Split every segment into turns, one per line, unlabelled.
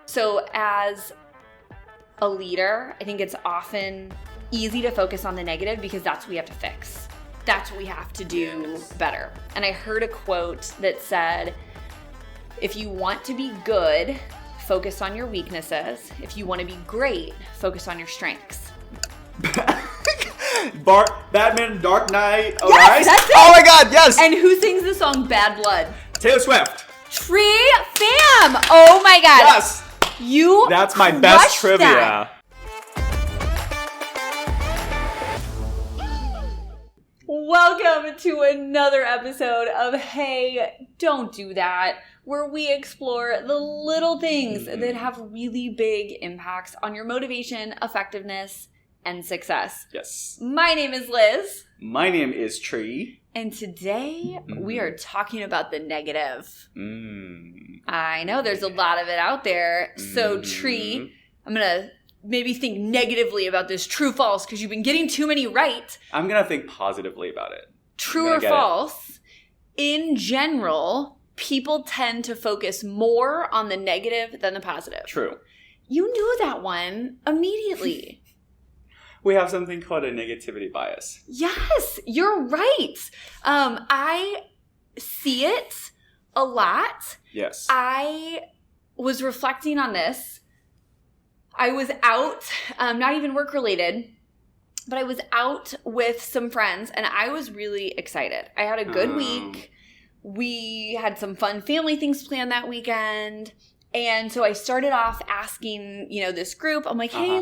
So as a leader, I think it's often easy to focus on the negative because that's what we have to fix. That's what we have to do better. And I heard a quote that said, if you want to be good, focus on your weaknesses. If you want to be great, focus on your strengths.
Batman, Dark Knight,
yes, that's it.
Oh my God, yes!
And who sings the song Bad Blood?
Taylor Swift.
Tree Fam! Oh my God.
Yes!
That's
my best trivia.
That. Welcome to another episode of Hey, Don't Do That, where we explore the little things that have really big impacts on your motivation, effectiveness, and success.
Yes.
My name is Liz.
My name is Tree.
And today we are talking about the negative. I know there's a lot of it out there. So Tree, I'm going to maybe think negatively about this true false because you've been getting too many right.
I'm going to think positively about it.
True or false, in general, people tend to focus more on the negative than the positive.
True.
You knew that one immediately.
We have something called a negativity bias.
Yes, you're right. I see it a lot.
Yes.
I was reflecting on this. I was out, not even work related, but I was out with some friends and I was really excited. I had a good week. We had some fun family things planned that weekend. And so I started off asking, this group, I'm like, hey,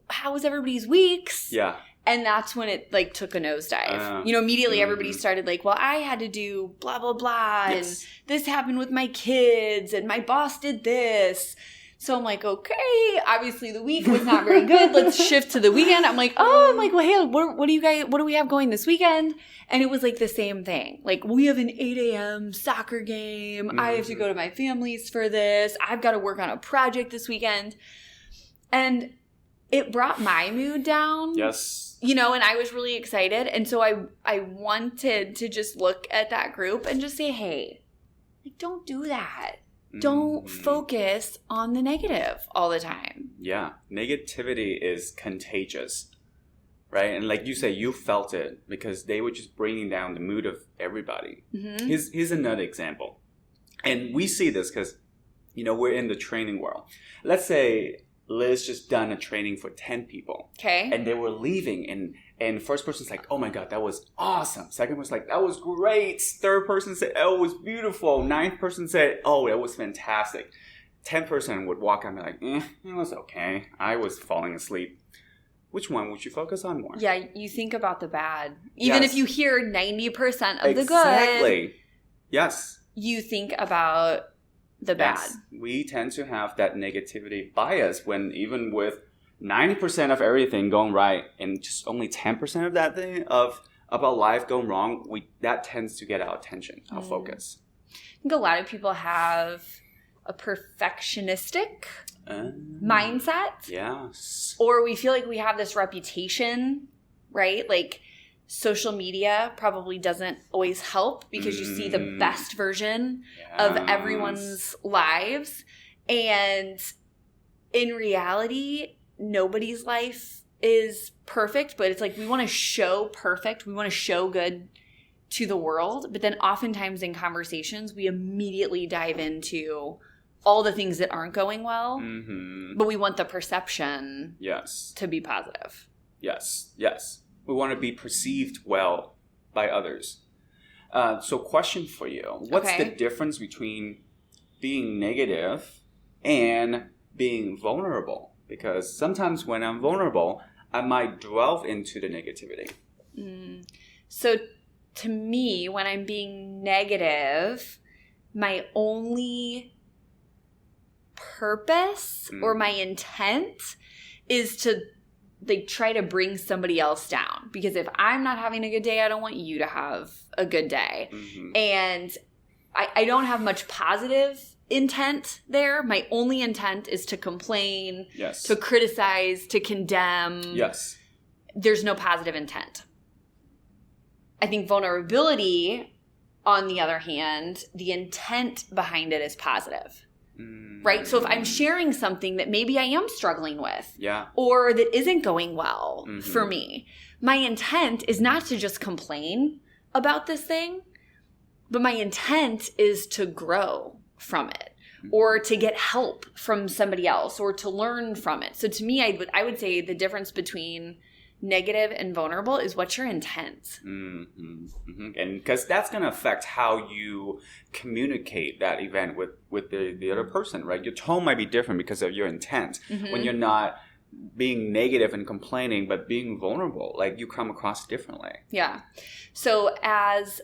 how was everybody's weeks?
Yeah.
And that's when it took a nosedive. Immediately everybody started well, I had to do blah, blah, blah.
Yes.
And this happened with my kids and my boss did this. So I'm like, okay, obviously the week was not very good. Let's shift to the weekend. I'm like, well, hey, what do we have going this weekend? And it was the same thing. We have an 8 a.m. soccer game. I have to go to my family's for this. I've got to work on a project this weekend. And it brought my mood down.
Yes.
And I was really excited. And so I wanted to just look at that group and just say, hey, don't do that. Don't focus on the negative all the time. Yeah.
Negativity is contagious, right? And like you say, you felt it because they were just bringing down the mood of everybody. Mm-hmm. Here's another example. And we see this because, we're in the training world. Let's say Liz just done a training for 10 people.
Okay.
And they were leaving and first person's like, oh my God, that was awesome. Second person's like, that was great. Third person said, oh, it was beautiful. Ninth person said, oh, it was fantastic. 10th person would walk out and be like, it was okay. I was falling asleep. Which one would you focus on more?
Yeah, you think about the bad. Even if you hear 90% of the good.
Exactly. Yes.
You think about the bad.
Yes. We tend to have that negativity bias when even with 90% of everything going right and just only 10% of that thing of our life going wrong, that tends to get our attention, our focus.
I think a lot of people have a perfectionistic mindset.
Yes.
Or we feel like we have this reputation, right? Social media probably doesn't always help because you see the best version of everyone's lives. And in reality, nobody's life is perfect, but it's we want to show perfect. We want to show good to the world. But then oftentimes in conversations, we immediately dive into all the things that aren't going well. Mm-hmm. But we want the perception to be positive.
Yes. Yes. We want to be perceived well by others. So question for you. What's the difference between being negative and being vulnerable? Because sometimes when I'm vulnerable, I might delve into the negativity.
So to me, when I'm being negative, my only purpose or my intent is to try to bring somebody else down. Because if I'm not having a good day, I don't want you to have a good day. Mm-hmm. And I don't have much positive intent there. My only intent is to complain, to criticize, to condemn.
Yes.
There's no positive intent. I think vulnerability, on the other hand, the intent behind it is positive. Right? So if I'm sharing something that maybe I am struggling with,
yeah,
or that isn't going well for me, my intent is not to just complain about this thing, but my intent is to grow from it, or to get help from somebody else, or to learn from it. So to me, I would say the difference between negative and vulnerable is what's your intent.
And because that's going to affect how you communicate that event with the other person, right? Your tone might be different because of your intent. When you're not being negative and complaining, but being vulnerable, like you come across differently.
Yeah. So as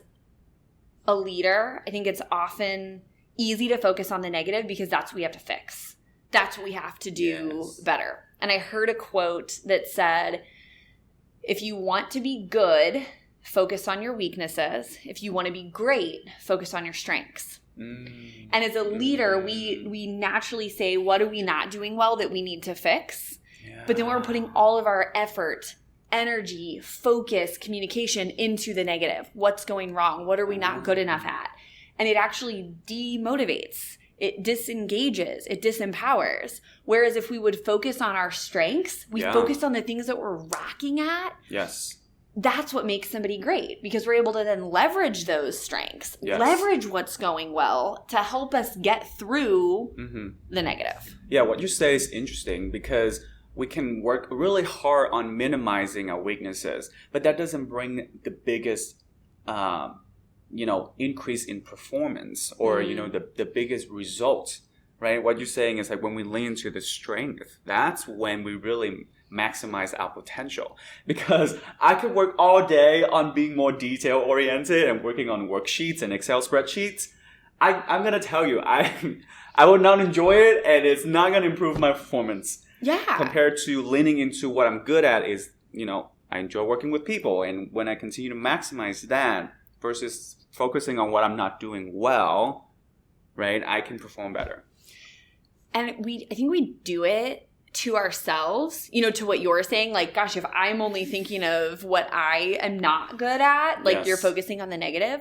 a leader, I think it's often easy to focus on the negative because that's what we have to fix. That's what we have to do better. And I heard a quote that said, if you want to be good, focus on your weaknesses. If you want to be great, focus on your strengths. And as a leader, we naturally say, what are we not doing well that we need to fix? Yeah. But then we're putting all of our effort, energy, focus, communication into the negative. What's going wrong? What are we not good enough at? And it actually demotivates. It disengages. It disempowers. Whereas if we would focus on our strengths, we focus on the things that we're rocking at.
Yes.
That's what makes somebody great, because we're able to then leverage those strengths, leverage what's going well to help us get through the negative.
Yeah, what you say is interesting because we can work really hard on minimizing our weaknesses, but that doesn't bring the biggest increase in performance or, the biggest result, right? What you're saying is like when we lean into the strength, that's when we really maximize our potential. Because I could work all day on being more detail oriented and working on worksheets and Excel spreadsheets. I'm going to tell you, I would not enjoy it, and it's not going to improve my performance.
Yeah.
Compared to leaning into what I'm good at is, I enjoy working with people. And when I continue to maximize that versus focusing on what I'm not doing well, right, I can perform better. And
I think we do it to ourselves, to what you're saying. Like, gosh, if I'm only thinking of what I am not good at, like you're focusing on the negative.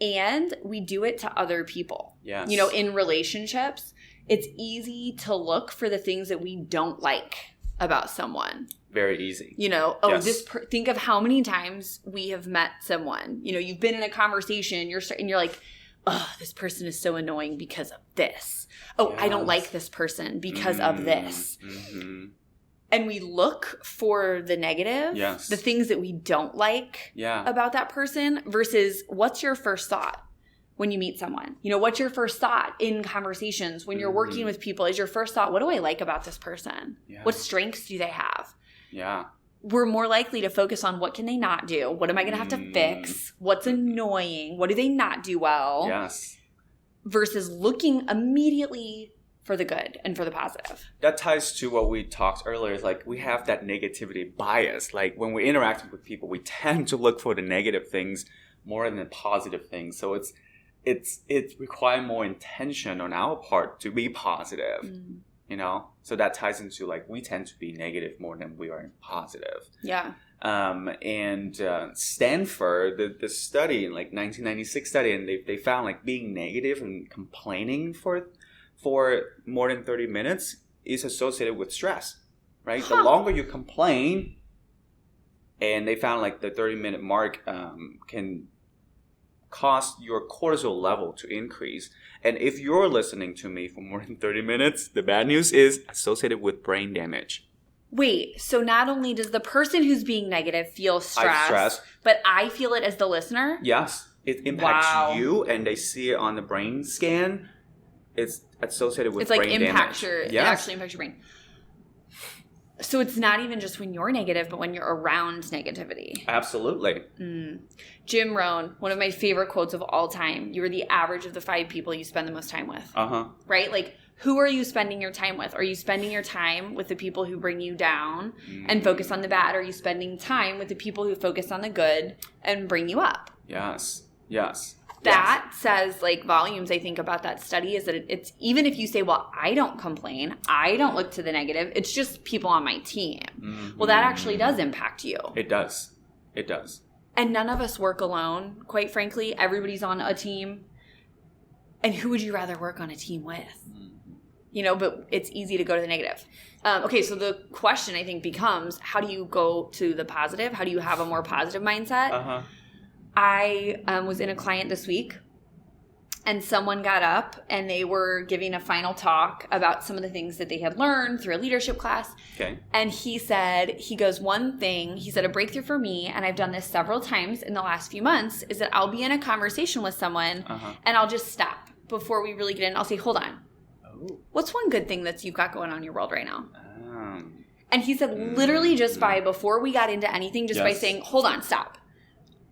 And we do it to other people.
Yes.
In relationships, it's easy to look for the things that we don't like about someone.
Very easy.
Think of how many times we have met someone. You've been in a conversation, and you're like, oh, this person is so annoying because of this. Oh, I don't like this person because of this. And we look for the negative, the things that we don't like about that person, versus what's your first thought when you meet someone? What's your first thought in conversations when you're working with people? Is your first thought, what do I like about this person? Yeah. What strengths do they have?
Yeah.
We're more likely to focus on what can they not do? What am I going to have to fix? What's annoying? What do they not do well?
Yes.
Versus looking immediately for the good and for the positive.
That ties to what we talked earlier. Is like we have that negativity bias. Like when we're interacting with people, we tend to look for the negative things more than the positive things. So it requires more intention on our part to be positive. So that ties into like we tend to be negative more than we are positive.
Yeah.
And Stanford, the study in like 1996 study, and they found like being negative and complaining for more than 30 minutes is associated with stress, right? The longer you complain, and they found like the 30-minute mark can cause your cortisol level to increase. And if you're listening to me for more than 30 minutes, the bad news is associated with brain damage.
Wait, so not only does the person who's being negative feel stress, but I feel it as the listener?
Yes. It impacts you, and they see it on the brain scan. It's associated with brain damage.
It actually impacts your brain. So it's not even just when you're negative, but when you're around negativity.
Absolutely.
Jim Rohn, one of my favorite quotes of all time. You are the average of the 5 people you spend the most time with. Right? Like, who are you spending your time with? Are you spending your time with the people who bring you down and focus on the bad? Or are you spending time with the people who focus on the good and bring you up?
Yes.
That says like volumes, I think, about that study, is that it's even if you say, well, I don't complain, I don't look to the negative, it's just people on my team. Well, that actually does impact you.
It does. And
none of us work alone, quite frankly. Everybody's on a team. And who would you rather work on a team with? You know, but it's easy to go to the negative. Okay, so the question I think becomes, how do you go to the positive? How do you have a more positive mindset? I was in a client this week, and someone got up and they were giving a final talk about some of the things that they had learned through a leadership class.
Okay.
And he said, a breakthrough for me, and I've done this several times in the last few months, is that I'll be in a conversation with someone and I'll just stop before we really get in. I'll say, hold on. What's one good thing that you've got going on in your world right now? And he said, literally just before we got into anything, just by saying, hold on, stop.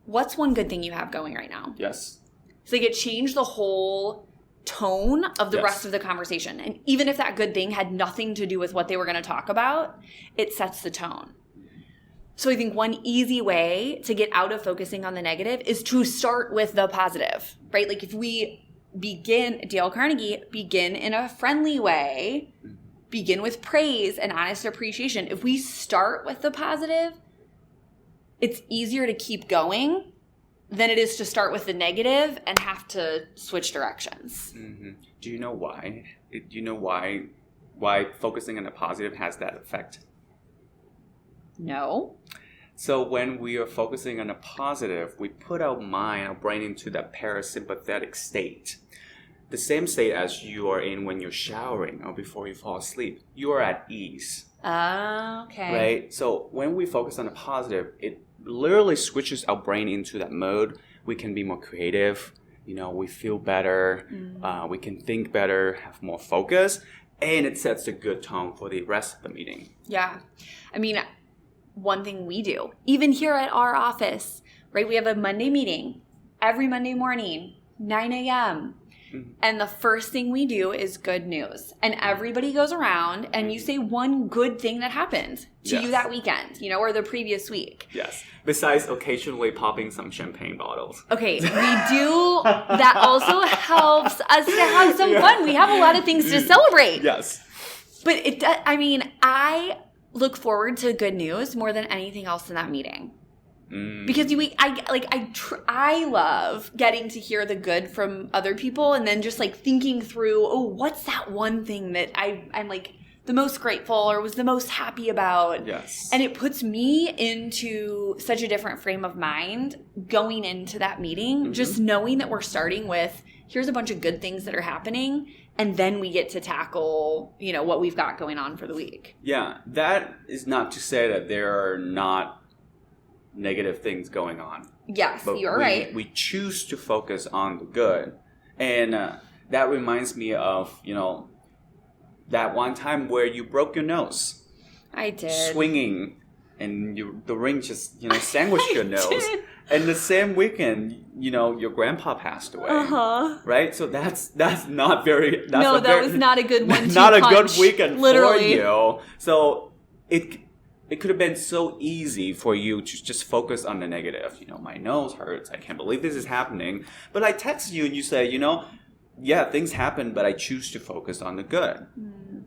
What's one good thing you have going right now?
Yes.
So it changed the whole tone of the rest of the conversation. And even if that good thing had nothing to do with what they were going to talk about, it sets the tone. So I think one easy way to get out of focusing on the negative is to start with the positive, right? Like if we Dale Carnegie, begin in a friendly way, begin with praise and honest appreciation. If we start with the positive, it's easier to keep going than it is to start with the negative and have to switch directions.
Do you know why? Do you know why focusing on the positive has that effect?
No.
So when we are focusing on the positive, we put our brain into that parasympathetic state. The same state as you are in when you're showering or before you fall asleep. You are at ease.
Okay.
Right? So when we focus on the positive, it literally switches our brain into that mode. We can be more creative. You know, we feel better. We can think better, have more focus. And it sets a good tone for the rest of the meeting.
Yeah. I mean, one thing we do, even here at our office, right? We have a Monday meeting every Monday morning, 9 a.m. And the first thing we do is good news. And everybody goes around and you say one good thing that happened to you that weekend, you know, or the previous week.
Yes. Besides occasionally popping some champagne bottles.
Okay, we do. That also helps us to have some fun. We have a lot of things to celebrate.
Yes.
But I look forward to good news more than anything else in that meeting. Because I love getting to hear the good from other people and then just like thinking through, what's that one thing that I'm like the most grateful or was the most happy about?
Yes.
And it puts me into such a different frame of mind going into that meeting, just knowing that we're starting with, here's a bunch of good things that are happening, and then we get to tackle, you know, what we've got going on for the week.
Yeah, that is not to say that there are not negative things going on.
Yes,
but
you're right.
We choose to focus on the good. And that reminds me of, you know, that one time where you broke your nose.
I did.
Swinging, and the ring just, you know, sandwiched your nose. Did. And the same weekend, you know, your grandpa passed away. Right? So that was not a good one.
Not a
good weekend
literally.
For you. So it could have been so easy for you to just focus on the negative. You know, my nose hurts. I can't believe this is happening. But I text you and you say, you know, yeah, things happen, but I choose to focus on the good.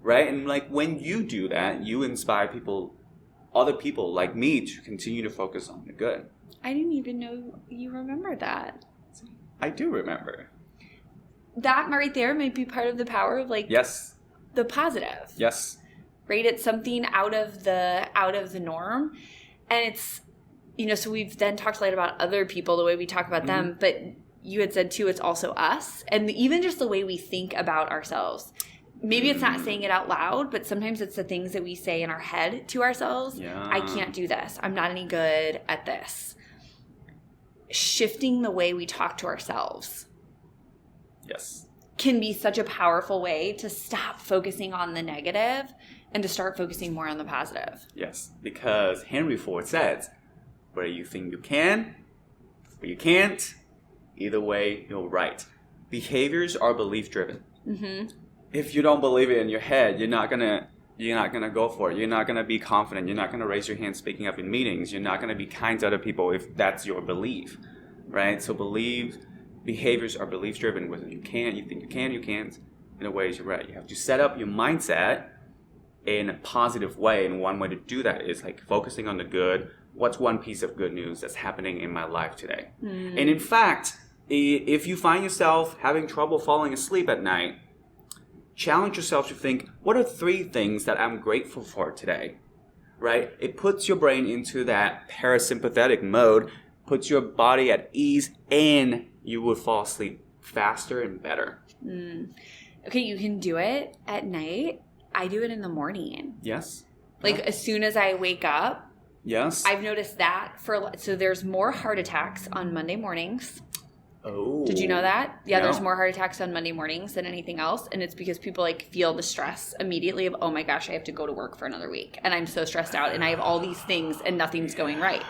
Right? And like when you do that, you inspire other people like me to continue to focus on the good.
I didn't even know you remembered that.
I do remember.
That right there might be part of the power of like the positive.
Yes.
Right? It's something out of the norm. And it's, you know, so we've then talked a lot about other people, the way we talk about them, but you had said too, it's also us. And even just the way we think about ourselves. Maybe it's not saying it out loud, but sometimes it's the things that we say in our head to ourselves.
Yeah.
I can't do this. I'm not any good at this. Shifting the way we talk to ourselves.
Yes.
Can be such a powerful way to stop focusing on the negative and to start focusing more on the positive.
Yes, because Henry Ford says, whether you think you can or you can't, either way, you're right. Behaviors are belief driven. If you don't believe it in your head, you're not gonna go for it. You're not gonna be confident. You're not gonna raise your hand speaking up in meetings. You're not gonna be kind to other people if that's your belief, right? So behaviors are belief driven. Whether you can, you think you can, you can't. In a way, you're right. You have to set up your mindset in a positive way, and one way to do that is like focusing on the good. What's one piece of good news that's happening in my life today? And in fact, if you find yourself having trouble falling asleep at night, challenge yourself to think, what are 3 things that I'm grateful for today? Right? It puts your brain into that parasympathetic mode, puts your body at ease, and you will fall asleep faster and better.
Okay, you can do it at night. I do it in the morning.
Yes.
Like as soon as I wake up.
Yes.
I've noticed that so there's more heart attacks on Monday mornings.
Oh.
Did you know that? Yeah,
No.
There's more heart attacks on Monday mornings than anything else. And it's because people like feel the stress immediately of, oh my gosh, I have to go to work for another week. And I'm so stressed out and I have all these things and nothing's going right.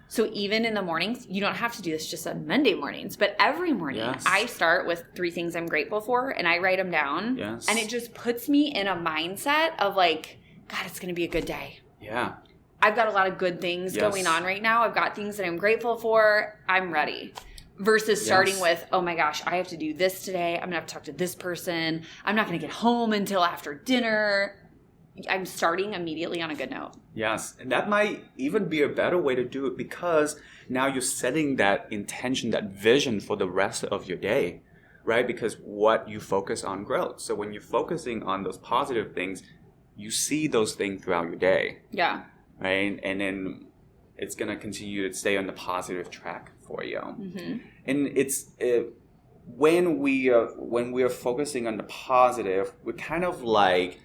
So even in the mornings, you don't have to do this just on Monday mornings, but every morning I start with 3 things I'm grateful for and I write them down.
Yes.
And it just puts me in a mindset of like, God, it's going to be a good day.
Yeah.
I've got a lot of good things going on right now. I've got things that I'm grateful for. I'm ready. Versus starting with, oh my gosh, I have to do this today. I'm going to have to talk to this person. I'm not going to get home until after dinner. I'm starting immediately on a good note.
Yes. And that might even be a better way to do it because now you're setting that intention, that vision for the rest of your day, right? Because what you focus on grows. So when you're focusing on those positive things, you see those things throughout your day. Yeah. Right? And then it's going to continue to stay on the positive track for you. Mm-hmm. And it's when we are focusing on the positive, we're kind of like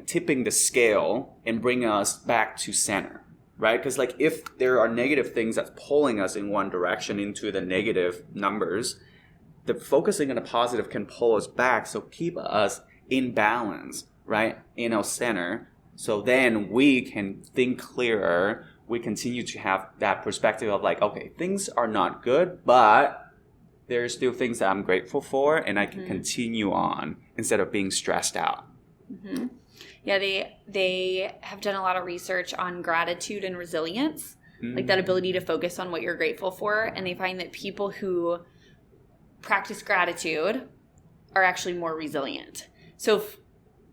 tipping the scale and bringing us back to center, right? Because like if there are negative things that's pulling us in one direction into the negative numbers, the focusing on the positive can pull us back, so keep us in balance, right? In our center. So then we can think clearer. We continue to have that perspective of like, okay, things are not good, but there's still things that I'm grateful for and I can continue on instead of being stressed out.
Mm-hmm. Yeah, they have done a lot of research on gratitude and resilience, like that ability to focus on what you're grateful for. And they find that people who practice gratitude are actually more resilient. So if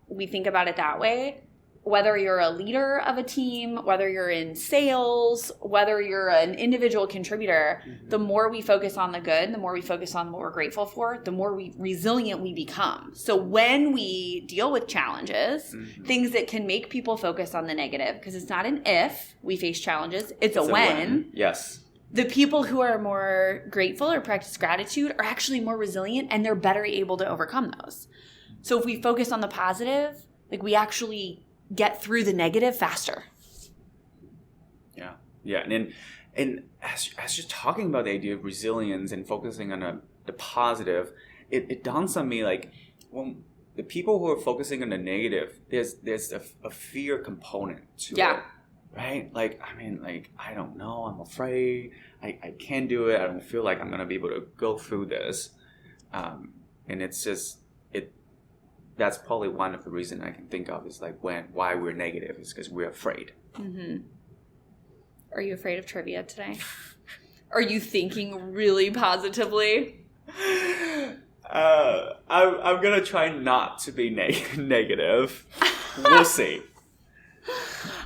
we think about it that way, whether you're a leader of a team, whether you're in sales, whether you're an individual contributor, the more we focus on the good, the more we focus on what we're grateful for, the more resilient we become. So when we deal with challenges, things that can make people focus on the negative, because it's not an if we face challenges, it's a when.
Yes.
The people who are more grateful or practice gratitude are actually more resilient and they're better able to overcome those. So if we focus on the positive, like we actually get through the negative faster.
Yeah. And as you're talking about the idea of resilience and focusing on the positive, it dawns on me like when the people who are focusing on the negative, there's a fear component to it. Right? Like, I mean, like, I don't know. I'm afraid. I can't do it. I don't feel like I'm going to be able to go through this. And it's just, that's probably one of the reasons I can think of is like why we're negative is because we're afraid. Mm-hmm.
Are you afraid of trivia today? Are you thinking really positively?
I'm going to try not to be negative. We'll see.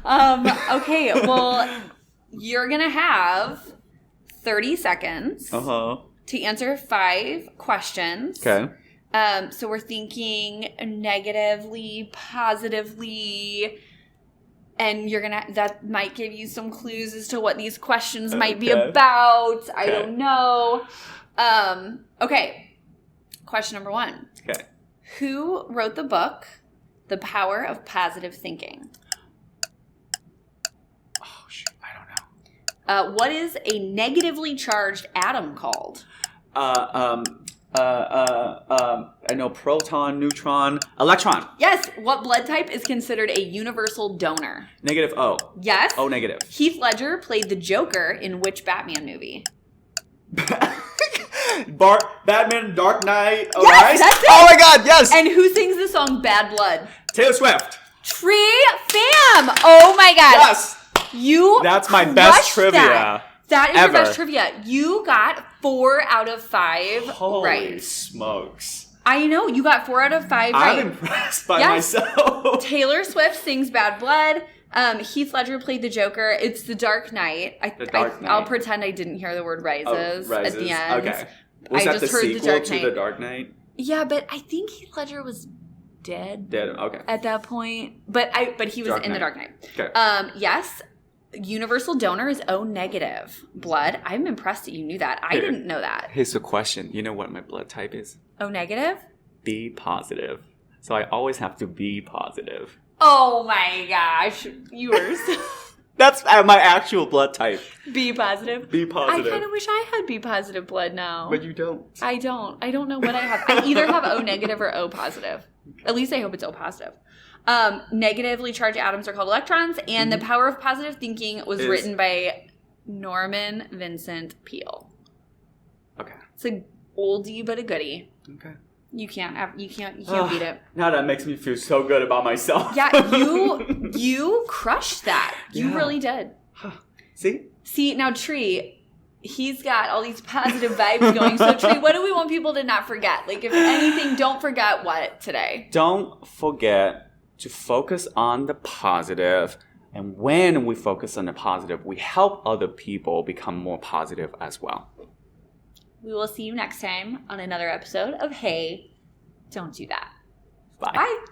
Okay, well, you're going to have 30 seconds to answer 5 questions.
Okay.
So we're thinking negatively, positively, and that might give you some clues as to what these questions might be about. I don't know. Okay. Question number 1.
Okay.
Who wrote the book, The Power of Positive Thinking?
Oh, shoot. I don't know.
What is a negatively charged atom called?
I know proton, neutron, electron.
Yes. What blood type is considered a universal donor?
Negative O.
Yes.
O negative.
Heath Ledger played the Joker in which Batman movie?
Batman, Dark Knight.
Yes, that's it.
Oh my God, yes.
And who sings the song Bad Blood?
Taylor Swift.
Tree Fam. Oh my God.
Yes.
That's
my best trivia.
That is
ever.
Your best trivia. You got 4 out of 5
Holy
right.
smokes.
I know. You got 4 out of 5 right.
I'm impressed by myself.
Taylor Swift sings Bad Blood. Heath Ledger played the Joker. It's The Dark Knight. I'll pretend I didn't hear the word rises at the end.
Okay. Was that the sequel to The Dark Knight?
Yeah, but I think Heath Ledger was dead.
Okay.
At that point. But he was in The Dark Knight.
Okay.
Yes. Universal donor is O negative blood. I'm impressed that you knew that. I didn't know that.
Here's the question. You know what my blood type is?
O negative?
B positive. So I always have to be positive.
Oh my gosh. You were so...
That's my actual blood type.
B positive?
B positive.
I kind of wish I had B positive blood now.
But you don't.
I don't. I don't know what I have. I either have O negative or O positive. Okay. At least I hope it's O positive. Negatively charged atoms are called electrons, and The Power of Positive Thinking was written by Norman Vincent Peale.
Okay.
It's a oldie but a goodie.
Okay.
You can't beat it.
Now that makes me feel so good about myself.
Yeah, you crushed that. You really did. See, now Tree, he's got all these positive vibes going. So Tree, what do we want people to not forget? Like, if anything, don't forget what today?
Don't forget to focus on the positive. And when we focus on the positive, we help other people become more positive as well.
We will see you next time on another episode of Hey, Don't Do That.
Bye.
Bye.